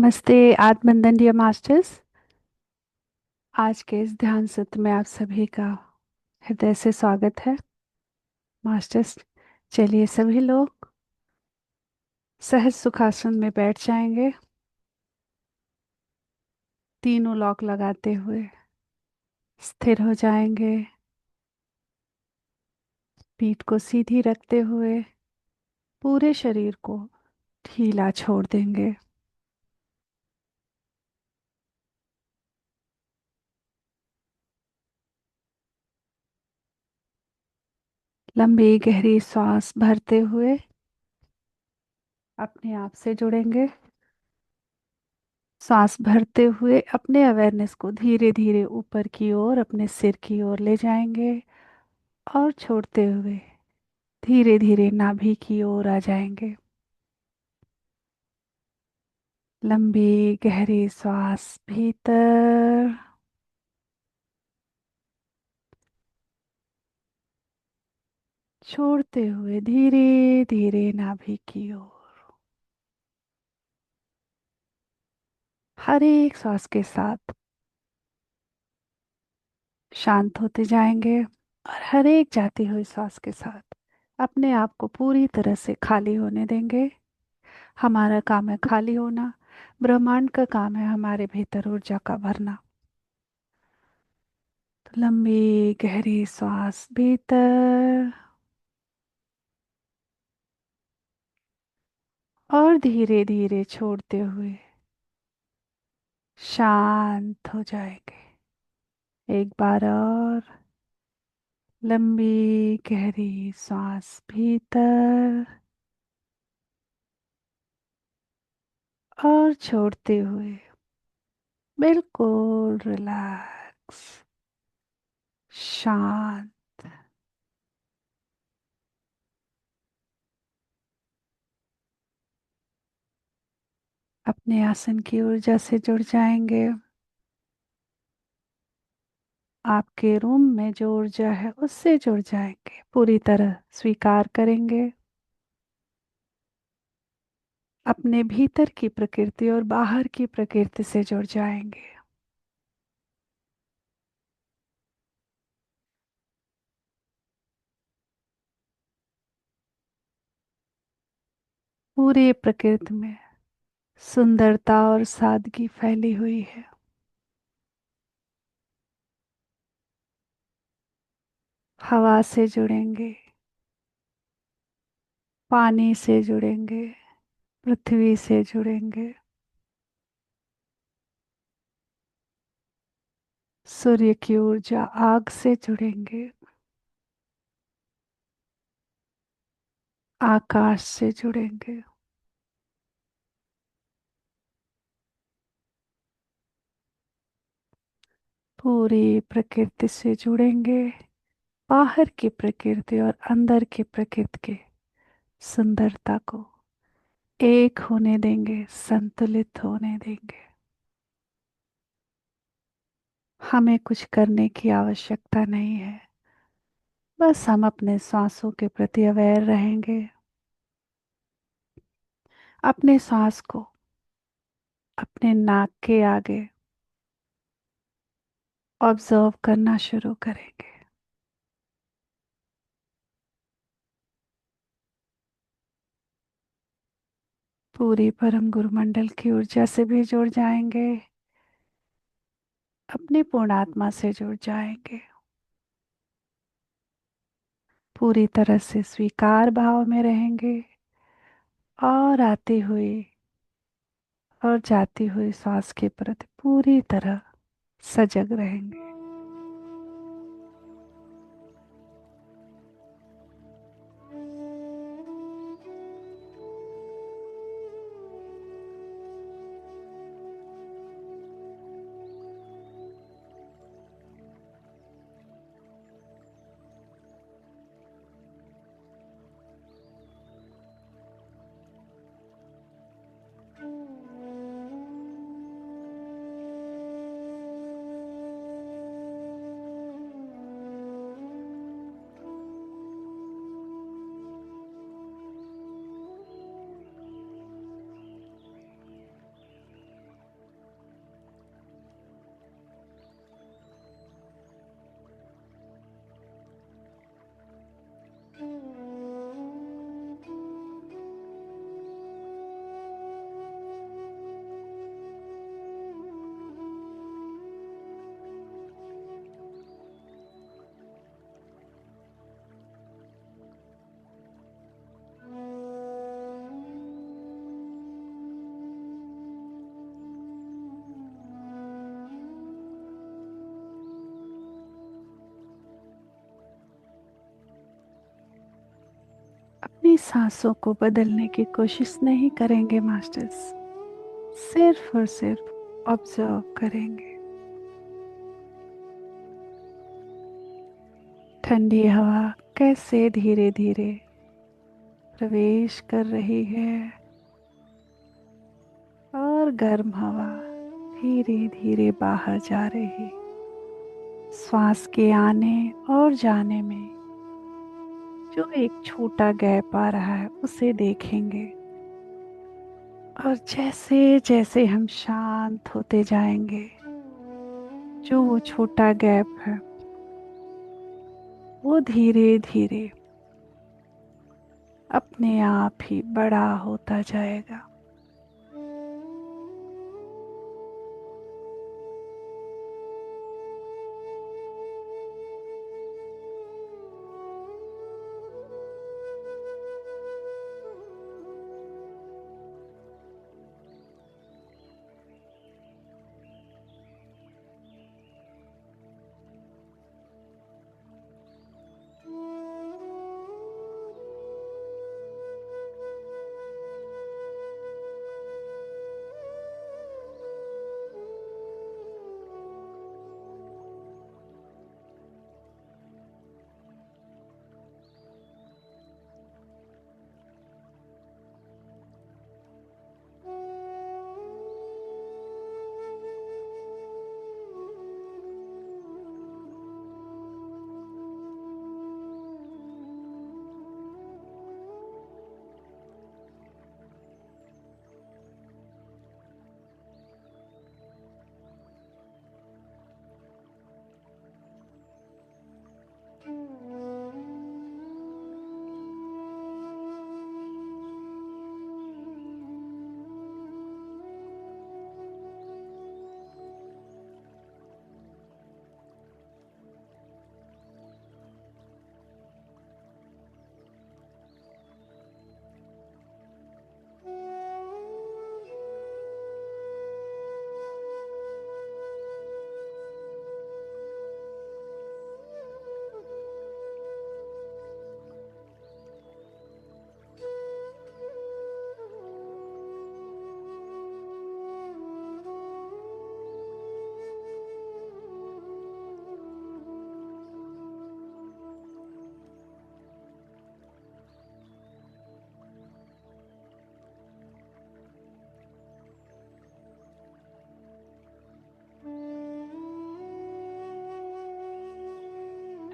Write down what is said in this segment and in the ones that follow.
नमस्ते आत्मनंदन dear masters. आज के इस ध्यान सत्र में आप सभी का हृदय से स्वागत है। मास्टर्स, चलिए सभी लोग सहज सुखासन में बैठ जाएंगे। तीनों लॉक लगाते हुए स्थिर हो जाएंगे। पीठ को सीधी रखते हुए पूरे शरीर को ढीला छोड़ देंगे। लंबी गहरी सांस भरते हुए अपने आप से जुड़ेंगे। सांस भरते हुए अपने अवेयरनेस को धीरे धीरे ऊपर की ओर अपने सिर की ओर ले जाएंगे और छोड़ते हुए धीरे धीरे नाभि की ओर आ जाएंगे। लंबी गहरी सांस भीतर छोड़ते हुए धीरे धीरे नाभि की ओर। हर एक सांस के साथ शांत होते जाएंगे और हर एक जाती हुई सांस के साथ अपने आप को पूरी तरह से खाली होने देंगे। हमारा काम है खाली होना। ब्रह्मांड का काम है हमारे भीतर ऊर्जा का भरना। तो लंबी गहरी सांस भीतर और धीरे धीरे छोड़ते हुए शांत हो जाएंगे। एक बार और लंबी गहरी सांस भीतर और छोड़ते हुए बिल्कुल रिलैक्स, शांत। अपने आसन की ऊर्जा से जुड़ जाएंगे। आपके रूम में जो ऊर्जा है उससे जुड़ जाएंगे। पूरी तरह स्वीकार करेंगे। अपने भीतर की प्रकृति और बाहर की प्रकृति से जुड़ जाएंगे। पूरी प्रकृति में सुंदरता और सादगी फैली हुई है। हवा से जुड़ेंगे, पानी से जुड़ेंगे, पृथ्वी से जुड़ेंगे, सूर्य की ऊर्जा आग से जुड़ेंगे, आकाश से जुड़ेंगे। पूरी प्रकृति से जुड़ेंगे। बाहर की प्रकृति और अंदर की प्रकृति के सुंदरता को एक होने देंगे, संतुलित होने देंगे। हमें कुछ करने की आवश्यकता नहीं है। बस हम अपने सांसों के प्रति अवेयर रहेंगे। अपने सांस को अपने नाक के आगे ऑब्जर्व करना शुरू करेंगे। पूरी परम गुरु मंडल की ऊर्जा से भी जुड़ जाएंगे। अपनी पूर्ण आत्मा से जुड़ जाएंगे। पूरी तरह से स्वीकार भाव में रहेंगे और आती हुई और जाती हुई सांस के प्रति पूरी तरह सजग रहेंगे। अपनी सांसों को बदलने की कोशिश नहीं करेंगे मास्टर्स, सिर्फ और सिर्फ ऑब्जर्व करेंगे। ठंडी हवा कैसे धीरे धीरे प्रवेश कर रही है और गर्म हवा धीरे धीरे बाहर जा रही। श्वास के आने और जाने में जो एक छोटा गैप आ रहा है उसे देखेंगे, और जैसे जैसे हम शांत होते जाएंगे, जो वो छोटा गैप है वो धीरे धीरे अपने आप ही बड़ा होता जाएगा।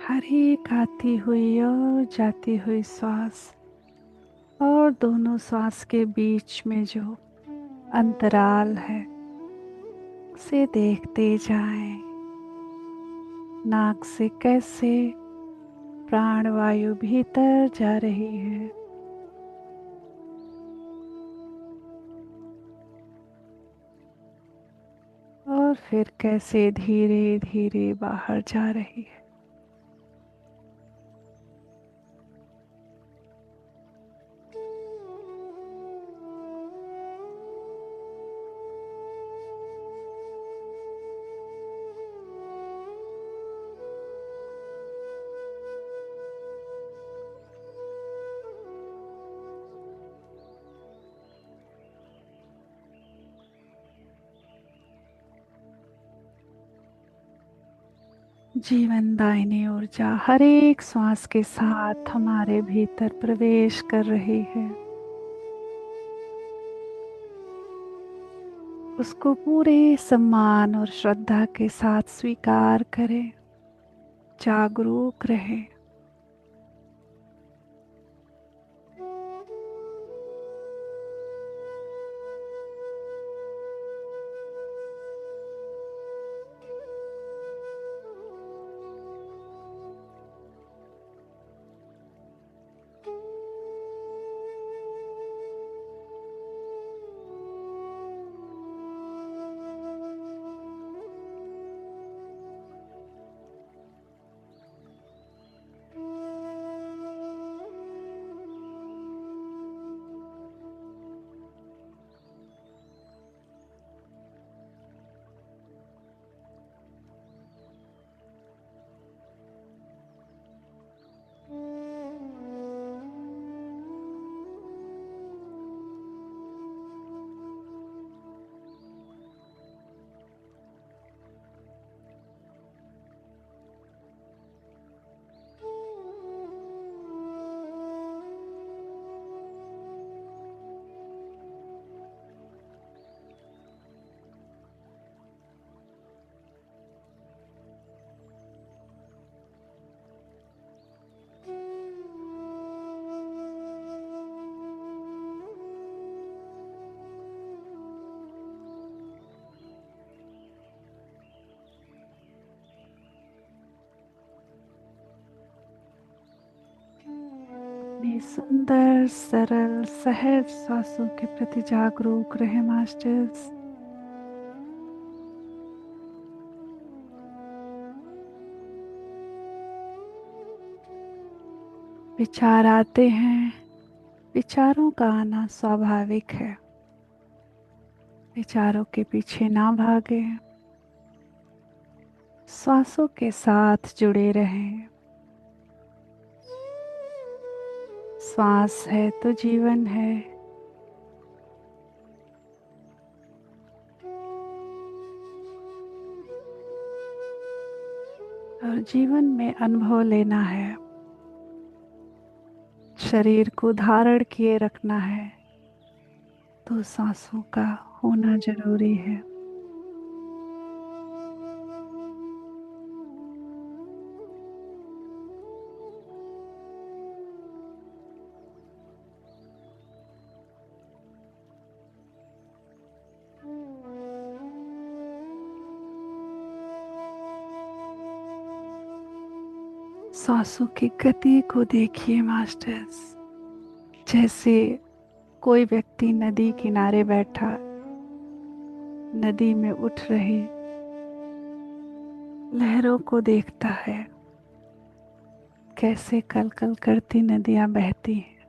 हर एक आती हुई और जाती हुई श्वास और दोनों श्वास के बीच में जो अंतराल है उसे देखते जाएं। नाक से कैसे प्राणवायु भीतर जा रही है और फिर कैसे धीरे धीरे बाहर जा रही है। जीवनदायिनी ऊर्जा हर एक श्वास के साथ हमारे भीतर प्रवेश कर रही है। उसको पूरे सम्मान और श्रद्धा के साथ स्वीकार करें, जागरूक रहें। सुंदर सरल सहज सांसों के प्रति जागरूक रहे मास्टर्स। विचार आते हैं, विचारों का आना स्वाभाविक है। विचारों के पीछे ना भागे, श्वासों के साथ जुड़े रहें। श्वास है तो जीवन है। और जीवन में अनुभव लेना है, शरीर को धारण किए रखना है, तो सांसों का होना जरूरी है। सांसों की गति को देखिए मास्टर्स। जैसे कोई व्यक्ति नदी किनारे बैठा नदी में उठ रही लहरों को देखता है, कैसे कल कल करती नदियां बहती हैं।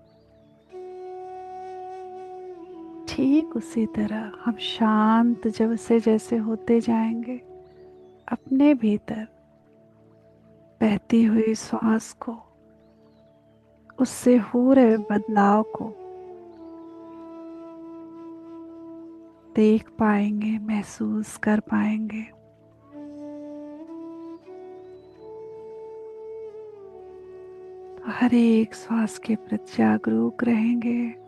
ठीक उसी तरह हम शांत जब से जैसे होते जाएंगे, अपने भीतर बहती हुई श्वास को, उससे हो रहे बदलाव को देख पाएंगे, महसूस कर पाएंगे। तो हर एक श्वास के प्रति जागरूक रहेंगे।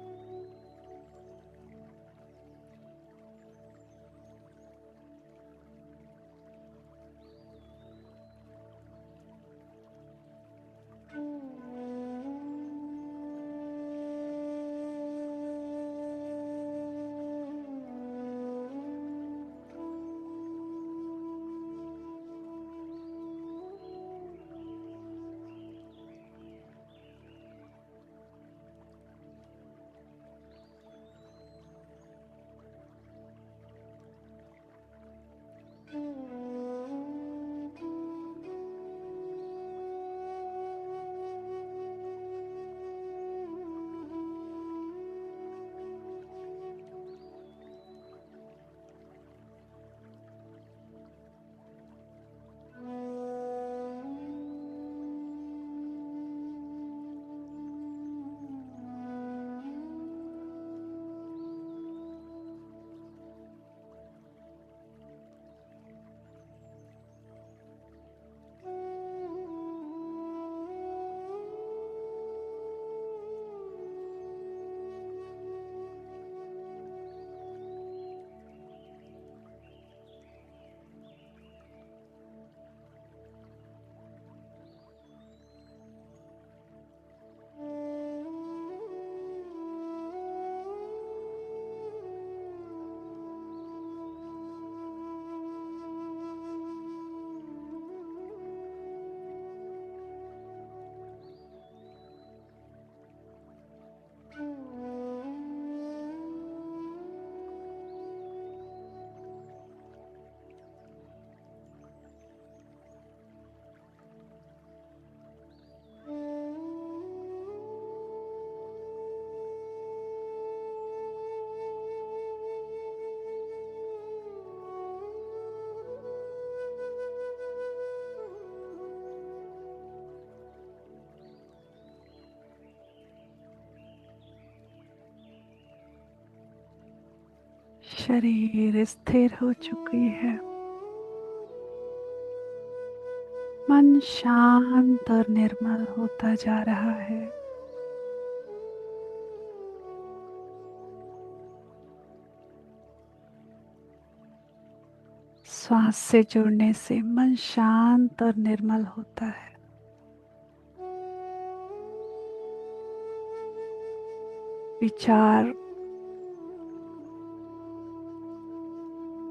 शरीर स्थिर हो चुकी है, मन शांत और निर्मल होता जा रहा है। श्वास से जुड़ने से मन शांत और निर्मल होता है। विचार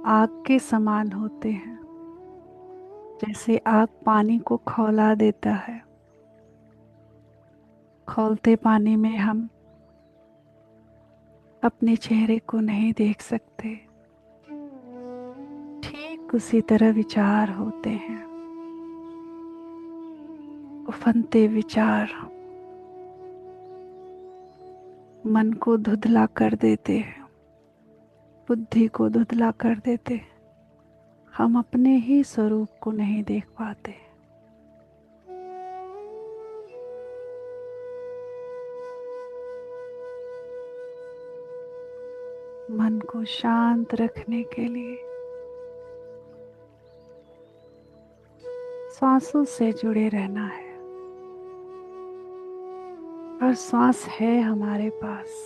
आग के समान होते हैं, जैसे आग पानी को खौला देता है, खौलते पानी में हम अपने चेहरे को नहीं देख सकते। ठीक उसी तरह विचार होते हैं। उफनते विचार मन को धुंधला कर देते हैं, बुद्धि को धुंधला कर देते हैं। हम अपने ही स्वरूप को नहीं देख पाते। मन को शांत रखने के लिए सांसों से जुड़े रहना है। और सांस है हमारे पास।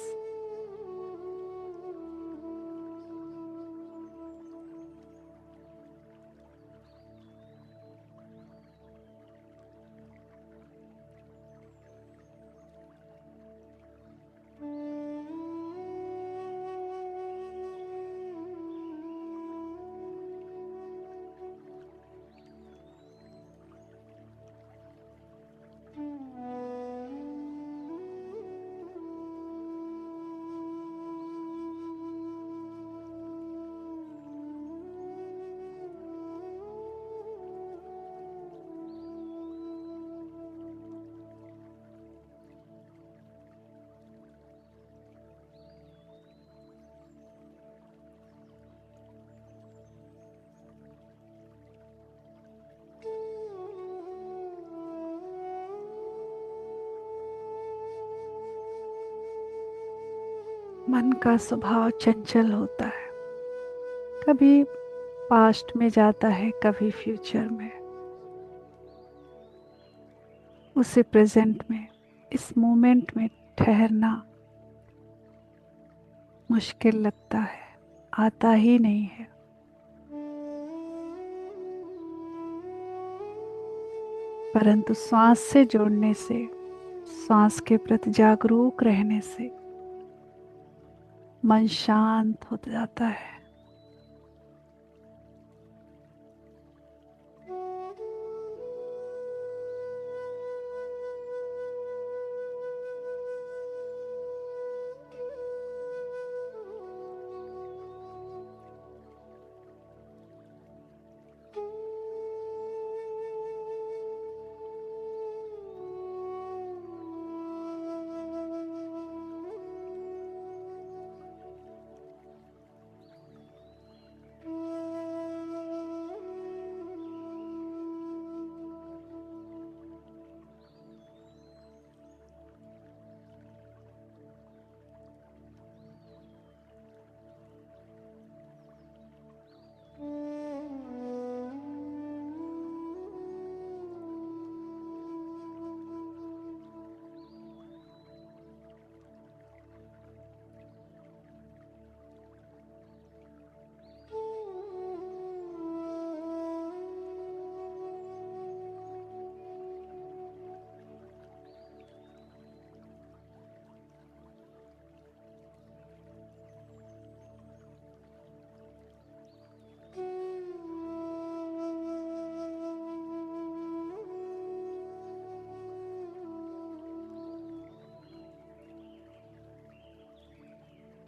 मन का स्वभाव चंचल होता है। कभी पास्ट में जाता है, कभी फ्यूचर में। उसे प्रेजेंट में, इस मोमेंट में ठहरना मुश्किल लगता है, आता ही नहीं है। परंतु श्वास से जोड़ने से, श्वास के प्रति जागरूक रहने से मन शांत हो जाता है।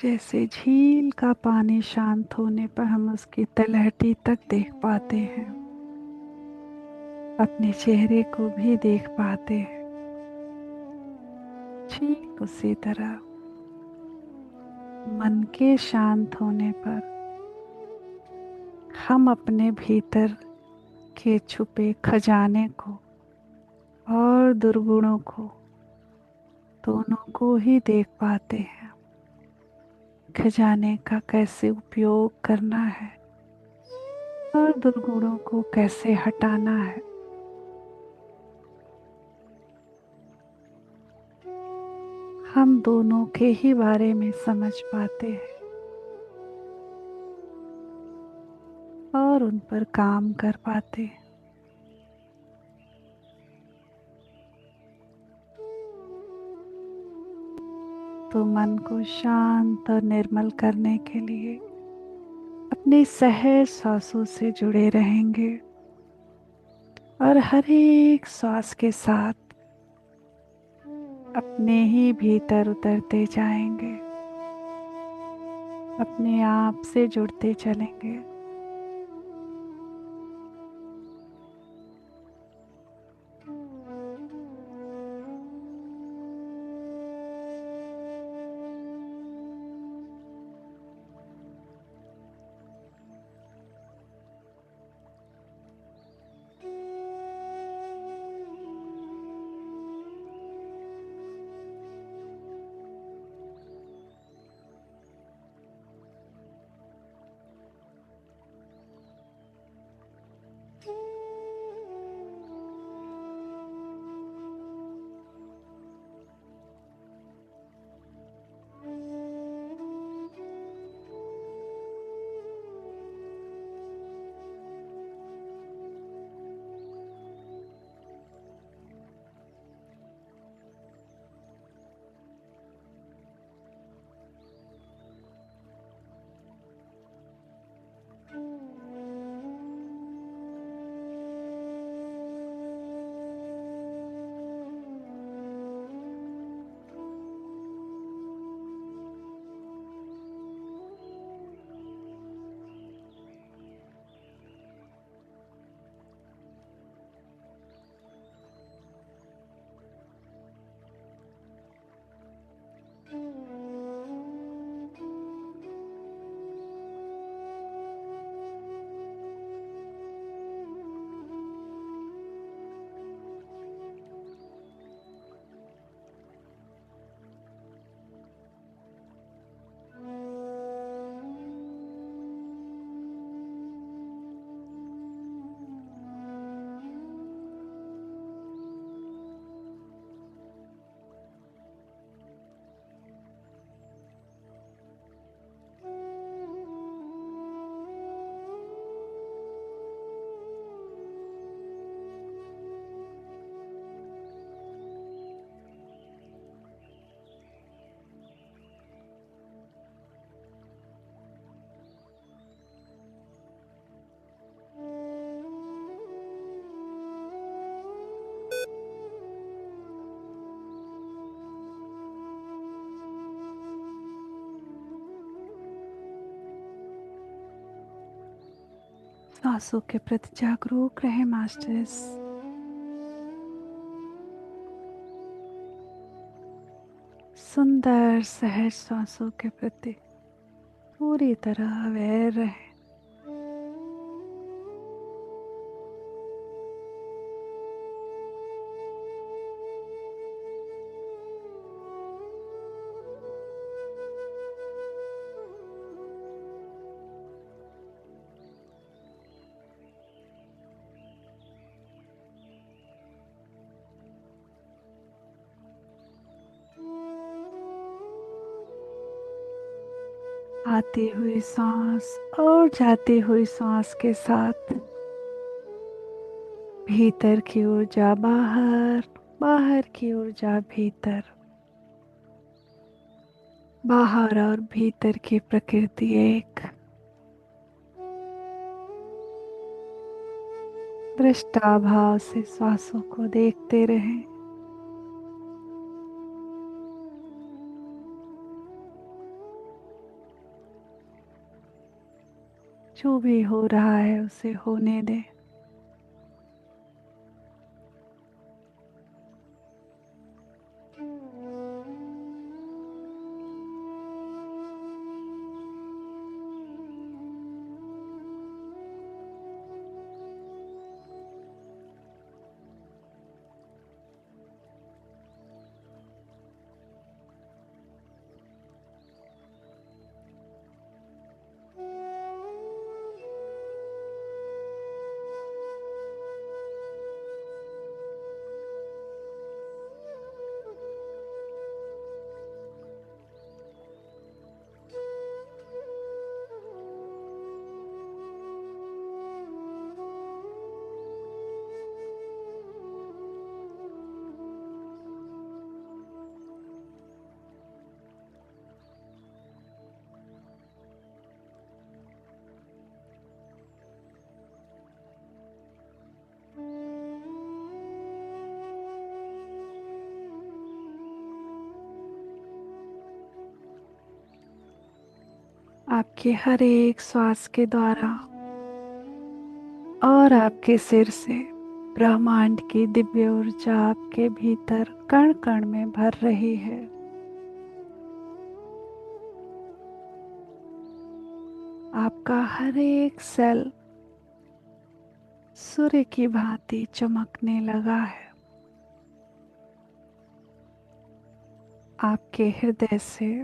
जैसे झील का पानी शांत होने पर हम उसकी तलहटी तक देख पाते हैं, अपने चेहरे को भी देख पाते हैं। ठीक उसी तरह मन के शांत होने पर हम अपने भीतर के छुपे खजाने को और दुर्गुणों को, दोनों को ही देख पाते हैं। खजाने का कैसे उपयोग करना है और दुर्गुणों को कैसे हटाना है। हम दोनों के ही बारे में समझ पाते हैं और उन पर काम कर पाते हैं। तो मन को शांत और निर्मल करने के लिए अपनी सहज सांसों से जुड़े रहेंगे और हर एक श्वास के साथ अपने ही भीतर उतरते जाएंगे, अपने आप से जुड़ते चलेंगे। सांसों के प्रति जागरूक रहे मास्टर्स। सुंदर सहज सांसों के प्रति पूरी तरह अवेयर रहे। आती हुई सांस और जाती हुई सांस के साथ भीतर की ऊर्जा बाहर, बाहर की ऊर्जा भीतर, बाहर और भीतर की प्रकृति एक। दृष्टा भाव से श्वासों को देखते रहें। जो भी हो रहा है उसे होने दें। आपके हर एक श्वास के द्वारा और आपके सिर से ब्रह्मांड की दिव्य ऊर्जा आपके भीतर कण कण में भर रही है। आपका हर एक सेल सूर्य की भांति चमकने लगा है। आपके हृदय से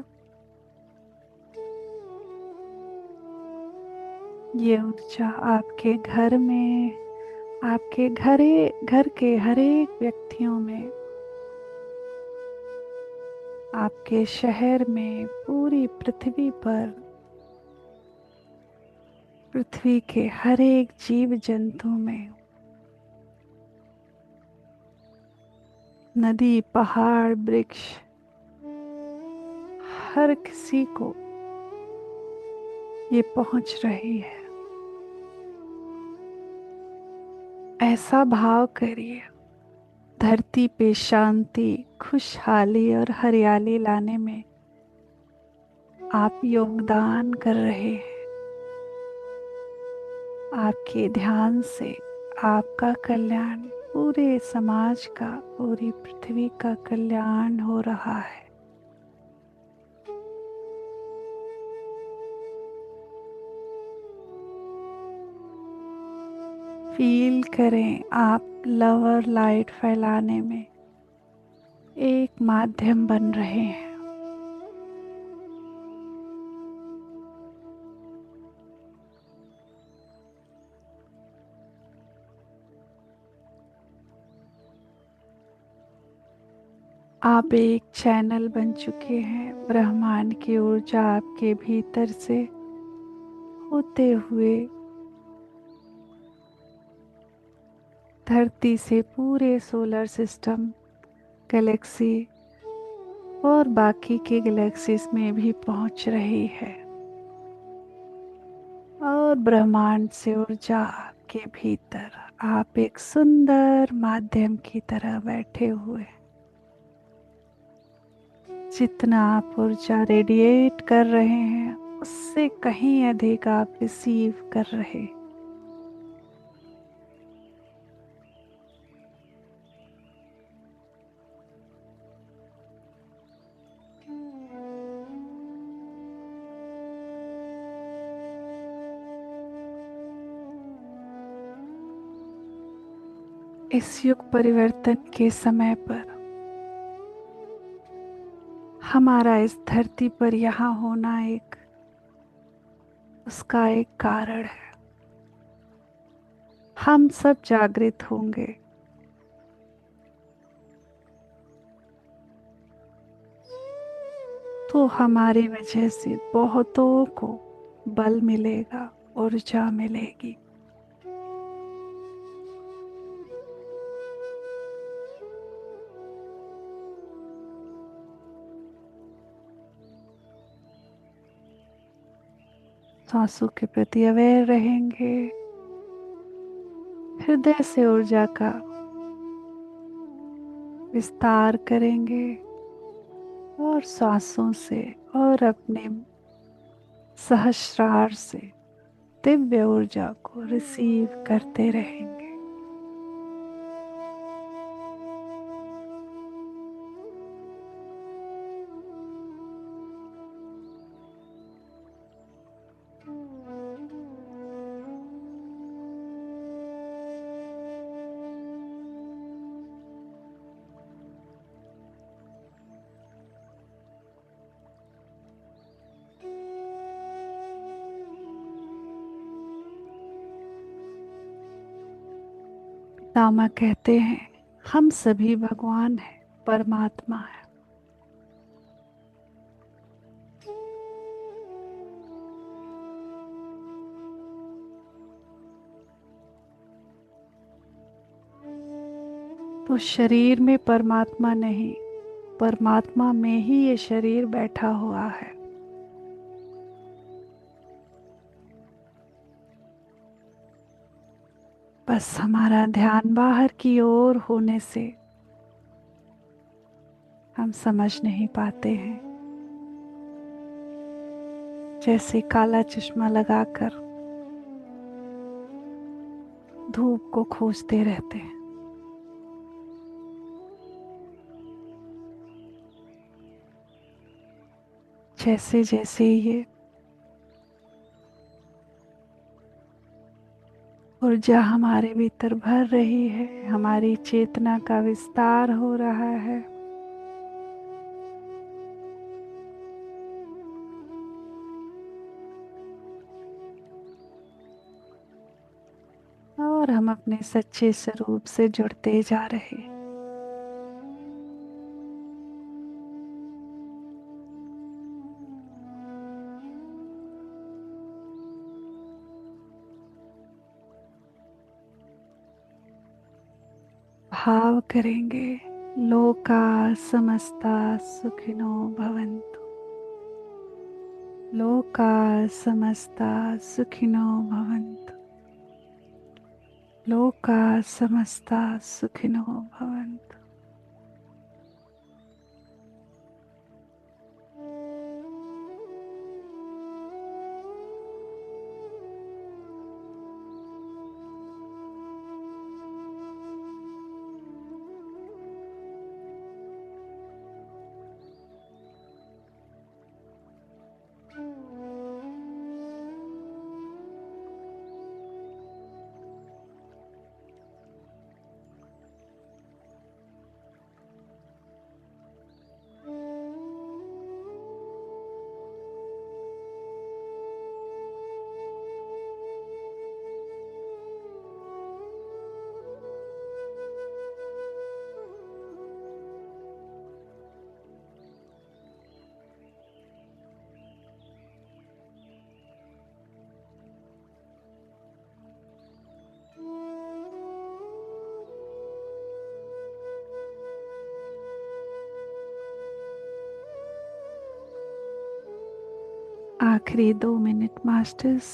ये ऊर्जा आपके घर में, आपके घर के हर एक व्यक्तियों में, आपके शहर में, पूरी पृथ्वी पर, पृथ्वी के हर एक जीव जंतु में, नदी, पहाड़, वृक्ष, हर किसी को ये पहुंच रही है। ऐसा भाव करिए, धरती पे शांति, खुशहाली और हरियाली लाने में आप योगदान कर रहे हैं। आपके ध्यान से आपका कल्याण, पूरे समाज का, पूरी पृथ्वी का कल्याण हो रहा है। फील करें आप लव और लाइट फैलाने में एक माध्यम बन रहे हैं। आप एक चैनल बन चुके हैं। ब्रह्मांड की ऊर्जा आपके भीतर से होते हुए धरती से पूरे सोलर सिस्टम, गैलेक्सी और बाकी के गैलेक्सीज में भी पहुंच रही है। और ब्रह्मांड से ऊर्जा के भीतर आप एक सुंदर माध्यम की तरह बैठे हुए, जितना आप ऊर्जा रेडिएट कर रहे हैं उससे कहीं अधिक आप रिसीव कर रहे। इस युग परिवर्तन के समय पर हमारा इस धरती पर यहाँ होना उसका एक कारण है। हम सब जागृत होंगे, तो हमारी वजह से बहुतों को बल मिलेगा, ऊर्जा मिलेगी। सांसों के प्रति अवेयर रहेंगे, हृदय से ऊर्जा का विस्तार करेंगे और सांसों से और अपने सहस्रार से दिव्य ऊर्जा को रिसीव करते रहेंगे। पितामह कहते हैं हम सभी भगवान हैं, परमात्मा है। तो शरीर में परमात्मा नहीं, परमात्मा में ही ये शरीर बैठा हुआ है। बस हमारा ध्यान बाहर की ओर होने से हम समझ नहीं पाते हैं। जैसे काला चश्मा लगाकर धूप को खोजते रहते हैं। जैसे जैसे ये ऊर्जा हमारे भीतर भर रही है, हमारी चेतना का विस्तार हो रहा है, और हम अपने सच्चे स्वरूप से जुड़ते जा रहे हैं। भाव करेंगे, लोका समस्ता सुखिनो भवन्तु। लोका समस्ता सुखिनो भवन्तु। लोका समस्ता सुखिनो भवन्तु। आखिरी 2 मिनट मास्टर्स।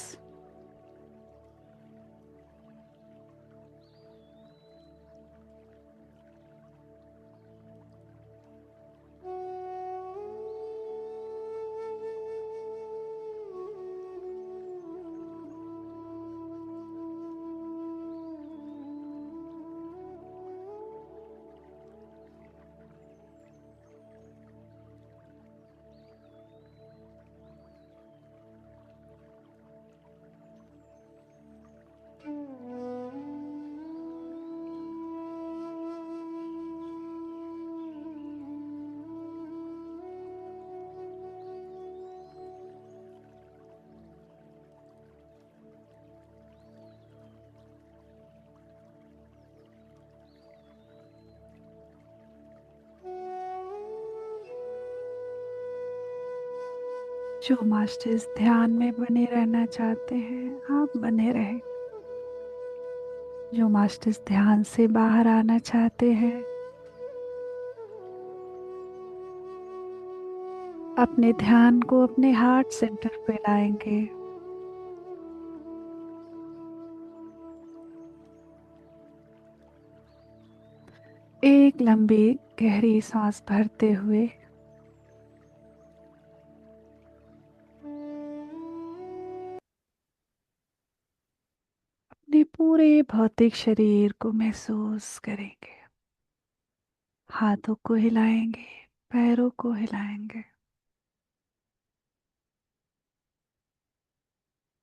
जो मास्टर्स ध्यान में बने रहना चाहते हैं, आप बने रहें। जो मास्टर्स ध्यान से बाहर आना चाहते हैं, अपने ध्यान को अपने हार्ट सेंटर पे लाएंगे। एक लंबी गहरी सांस भरते हुए अपने पूरे भौतिक शरीर को महसूस करेंगे। हाथों को हिलाएंगे, पैरों को हिलाएंगे,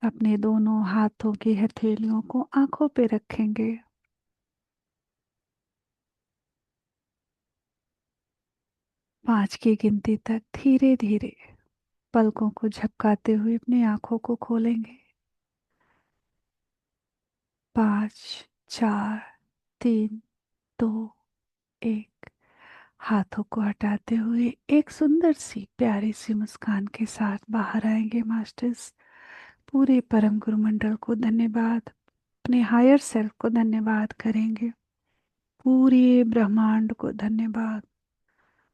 अपने दोनों हाथों की हथेलियों को आंखों पे रखेंगे। 5 की गिनती तक धीरे धीरे पलकों को झपकाते हुए अपनी आंखों को खोलेंगे। 5, 4, 3, 2, 1। हाथों को हटाते हुए एक सुंदर सी प्यारी सी मुस्कान के साथ बाहर आएंगे मास्टर्स। पूरे परम गुरु मंडल को धन्यवाद, अपने हायर सेल्फ को धन्यवाद करेंगे, पूरे ब्रह्मांड को धन्यवाद,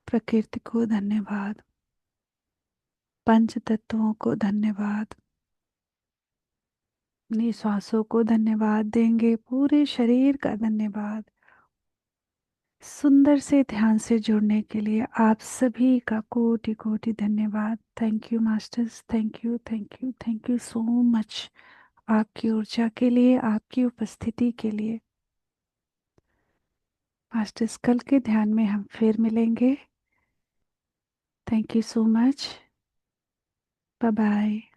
प्रकृति को धन्यवाद, पंच तत्वों को धन्यवाद, अपनी श्वासों को धन्यवाद देंगे, पूरे शरीर का धन्यवाद। सुंदर से ध्यान से जुड़ने के लिए आप सभी का कोटि कोटि धन्यवाद। Thank you masters, thank you, thank you, thank you so much. आपकी ऊर्जा के लिए, आपकी उपस्थिति के लिए। मास्टर्स, कल के ध्यान में हम फिर मिलेंगे। Thank you so much. Bye bye.